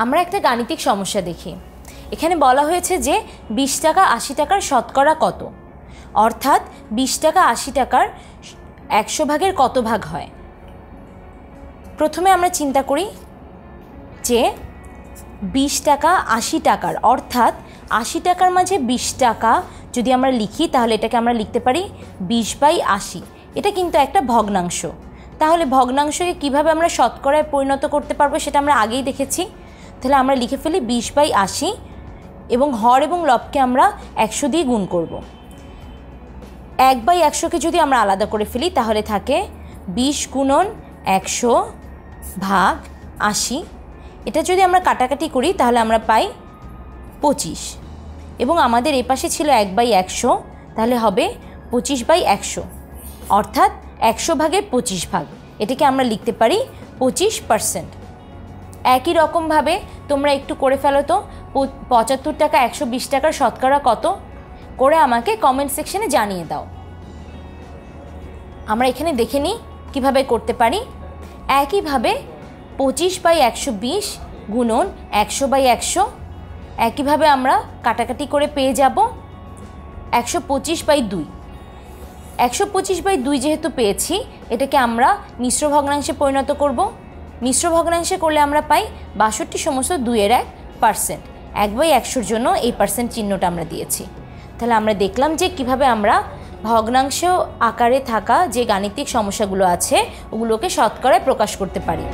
আমরা একটা গাণিতিক সমস্যা দেখি। এখানে বলা হয়েছে যে 20 টাকা 80 টাকার শতকরা কত, অর্থাৎ 20 টাকা 80 টাকার 100 ভাগের কত ভাগ হয়। প্রথমে আমরা চিন্তা করি যে 20 টাকা 80 টাকার, অর্থাৎ 80 টাকার মাঝে 20 টাকা যদি আমরা লিখি তাহলে এটাকে আমরা লিখতে পারি 20/80। এটা কিন্তু একটা ভগ্নাংশ। তাহলে ভগ্নাংশকে কিভাবে আমরা শতকরায় পরিণত করতে পারবো সেটা আমরা আগেই দেখেছি। তাহলে আমরা লিখে ফেলি 20/80 এবং হর এবং লবকে আমরা 100 দিয়ে গুণ করব। 1/100কে যদি আমরা আলাদা করে ফেলি তাহলে থাকে 20 গুণন 100 ভাগ 80। এটা যদি আমরা কাটাকাটি করি তাহলে আমরা পাই 25 এবং আমাদের এই পাশে ছিল 1/100, তাহলে হবে 25/100, অর্থাৎ 100 ভাগের 25 ভাগ। এটাকে আমরা লিখতে পারি 25%। একই রকমভাবে তোমরা একটু করে ফেলো তো 75 টাকা 120 টাকার শতকরা কত করে আমাকে কমেন্ট সেকশনে জানিয়ে দাও। আমরা এখানে দেখে নিই কীভাবে করতে পারি। একইভাবে 25/120 গুণন 100/100, একইভাবে আমরা কাটাকাটি করে পেয়ে যাব 125/2। 125/2 যেহেতু পেয়েছি, এটাকে আমরা মিশ্র ভগ্নাংশে পরিণত করব। মিশ্র ভগ্নাংশে করলে আমরা পাই 62/2%। 1/100 জন্য এই পার্সেন্ট চিহ্নটা আমরা দিয়েছি। তাহলে আমরা দেখলাম যে কিভাবে আমরা ভগ্নাংশ আকারে থাকা যে গাণিতিক সমস্যাগুলো আছে ওগুলোকে শতকরায় প্রকাশ করতে পারি।